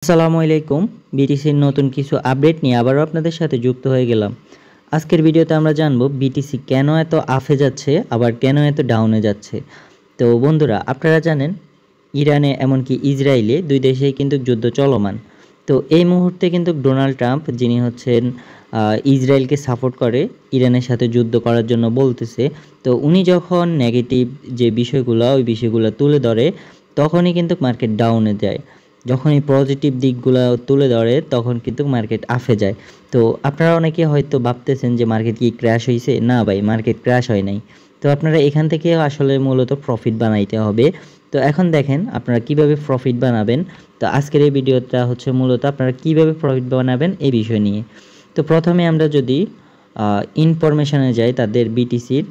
আসসালামু আলাইকুম। বিটিসির নতুন কিছু আপডেট নিয়ে আবারও আপনাদের সাথে যুক্ত হয়ে গেলাম। আজকের ভিডিওতে আমরা জানব বিটিসি কেন এত আপে যাচ্ছে আবার কেন এত ডাউনে যাচ্ছে। তো বন্ধুরা, আপনারা জানেন ইরানে এমনকি ইসরায়েলে দুই দেশেই কিন্তু যুদ্ধ চলমান। তো এই মুহূর্তে কিন্তু ডোনাল্ড ট্রাম্প, যিনি হচ্ছেন ইসরায়েলকে সাপোর্ট করে, ইরানের সাথে যুদ্ধ করার জন্য বলতেছে। তো উনি যখন নেগেটিভ যে বিষয়গুলো ওই বিষয়গুলো তুলে ধরে তখনই কিন্তু মার্কেট ডাউনে যায়। যখন এই পজিটিভ দিকগুলো তুলে ধরে তখন কিন্তু মার্কেট আপে যায়। তো আপনারা অনেকে হয়তো ভাবতেছেন যে মার্কেট কি ক্র্যাশ হয়েছে? না ভাই, মার্কেট ক্র্যাশ হয় নাই। তো আপনারা এখান থেকে আসলে মূলত প্রফিট বানাইতে হবে। তো এখন দেখেন আপনারা কিভাবে প্রফিট বানাবেন। তো আজকের এই ভিডিওটা হচ্ছে মূলত আপনারা কিভাবে প্রফিট বানাবেন এই বিষয় নিয়ে। তো প্রথমে আমরা যদি ইনফরমেশনে যাই, তাদের বিটিসির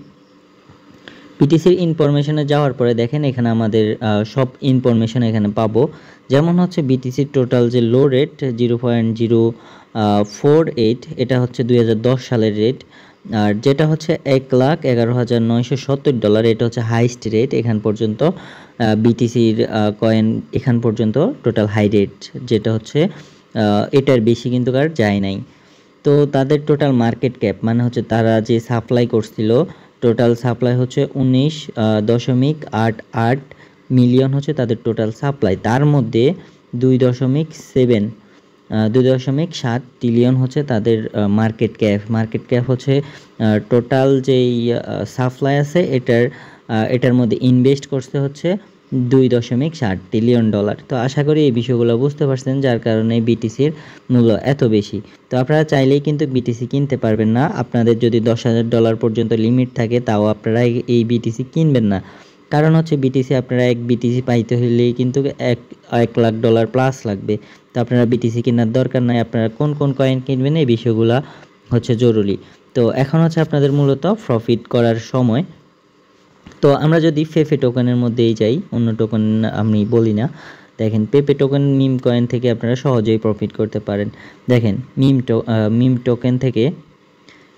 ইনফরমেশনে যাওয়ার পরে দেখেন এখানে আমাদের সব ইনফরমেশন এখানে পাবো। যেমন হচ্ছে বিটিসির টোটাল যে লো রেট 0.048, এটা হচ্ছে 2010 সালের রেট। আর যেটা হচ্ছে $1,11,970, এটা হচ্ছে হাইস্ট রেট এখান পর্যন্ত। বিটিসির কয়েন এখান পর্যন্ত টোটাল হাই রেট, যেটা হচ্ছে এটার বেশি কিন্তু আর যায় নাই। তো তাদের টোটাল মার্কেট ক্যাপ মানে হচ্ছে তারা যে সাপ্লাই করছিল, টোটাল সাপ্লাই হচ্ছে 19.88 মিলিয়ন হচ্ছে তাদের টোটাল সাপ্লাই। তার মধ্যে 2.7 ট্রিলিয়ন হচ্ছে তাদের মার্কেট ক্যাপ হচ্ছে টোটাল যেই সাপ্লাই আছে এটার মধ্যে ইনভেস্ট করতে হচ্ছে $2.7 ট্রিলিয়ন। তো আশা করি এই বিষয়গুলো বুঝতে পারছেন, যার কারণে বিটিসির মূল্য এত বেশি। তো আপনারা চাইলেই কিন্তু বিটিসি কিনতে পারবেন না। আপনাদের যদি $10,000 পর্যন্ত লিমিট থাকে তাও আপনারা এই বিটিসি কিনবেন না। কারণ হচ্ছে বিটিসি আপনারা এক বিটিসি পাইতে হলেই কিন্তু $1,00,000 প্লাস লাগবে। তো আপনারা বিটিসি কেনার দরকার নাই। আপনারা কোন কোন কয়েন কিনবেন এই বিষয়গুলো হচ্ছে জরুরি। তো এখন হচ্ছে আপনাদের মূলত প্রফিট করার সময়। তো আমরা যদি ফেফে টোকেনের মধ্যেই যাই, অন্য টোকেন আমি বলি না। দেখেন পেপে টোকেন মিম কয়েন থেকে আপনারা সহজেই প্রফিট করতে পারেন। দেখেন মিম টোকেন থেকে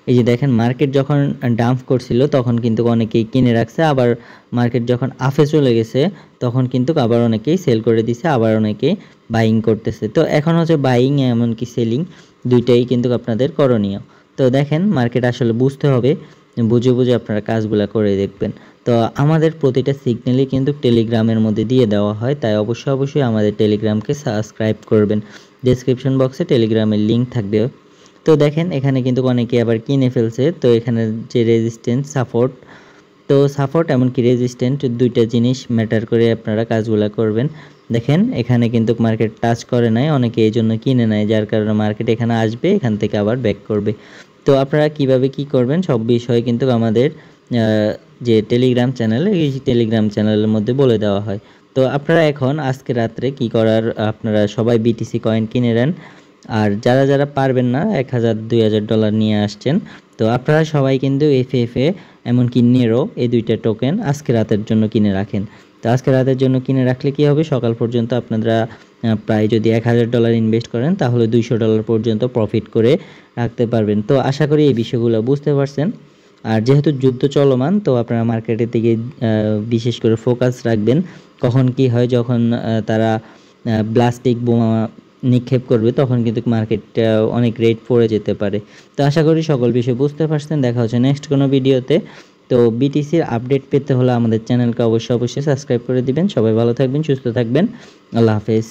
এই যে দেখেন মার্কেট যখন ডাম্প করছিল তখন কিন্তু অনেকেই কিনে রাখছে, আবার মার্কেট যখন আপে চলে গেছে তখন কিন্তু আবার অনেকেই সেল করে দিছে, আবার অনেকেই বাইং করতেছে। তো এখন হচ্ছে বাইং এমনকি সেলিং দুইটাই কিন্তু আপনাদের করণীয়। তো দেখেন মার্কেট আসলে বুঝতে হবে, বুঝে বুঝে আপনারা কাজগুলো করে দেখবেন। তো আমাদের প্রতিটা সিগন্যালই কিন্তু টেলিগ্রামের মধ্যে দিয়ে দেওয়া হয়, তাই অবশ্যই আমাদের টেলিগ্রামকে সাবস্ক্রাইব করবেন। ডেসক্রিপশন বক্সে টেলিগ্রামের লিঙ্ক থাকবে। তো দেখেন এখানে কিন্তু অনেকে আবার কিনে ফেলছে। তো এখানে যে রেজিস্ট্যান্স সাপোর্ট এমনকি রেজিস্ট্যান্ট দুইটা জিনিস ম্যাটার করে আপনারা কাজগুলো করবেন। দেখেন এখানে কিন্তু মার্কেট টাচ করে নাই, অনেকে এই জন্য কিনে নেয়, যার কারণে মার্কেট এখানে আসবে, এখান থেকে আবার ব্যাক করবে। তো আপনারা কিভাবে কি করবেন সব বিষয়ে কিন্তু আমাদের যে টেলিগ্রাম চ্যানেল, এই টেলিগ্রাম চ্যানেলের মধ্যে বলে দেওয়া হয়। তো আপনারা এখন আজকে রাত্রে কি করার, আপনারা সবাই বিটিসি কয়েন কিনে নেন। আর যারা পারবেন না, $1,000-2,000 নিয়ে আসছেন, তো আপনারা সবাই কিন্তু এফএফএ এমনকি নেরো এই দুইটা টোকেন আজকে রাতের জন্য কিনে রাখেন। তো আজকে রাতের জন্য কিনে রাখলে কি হবে, সকাল পর্যন্ত আপনারা প্রায় যদি $1,000 ইনভেস্ট করেন তাহলে $200 পর্যন্ত প্রফিট করে রাখতে পারবেন। তো আশা করি এই বিষয়গুলো বুঝতে পারছেন। আর যেহেতু যুদ্ধ চলমান, তো আপনারা মার্কেটের দিকে বিশেষ করে ফোকাস রাখবেন। কখন কি হয়, যখন তারা ব্লাস্টিক বোমা নিক্ষেপ করবে তখন কিন্তু মার্কেটটা অনেক রেট পড়ে যেতে পারে। তো আশা করি সকল বিষয় বুঝতে পারছেন। দেখা হচ্ছে নেক্সট কোনো ভিডিওতে। তো বিটিসির আপডেট পেতে হলে আমাদের চ্যানেলকে অবশ্যই সাবস্ক্রাইব করে দিবেন। সবাই ভালো থাকবেন, সুস্থ থাকবেন। আল্লাহ হাফেজ।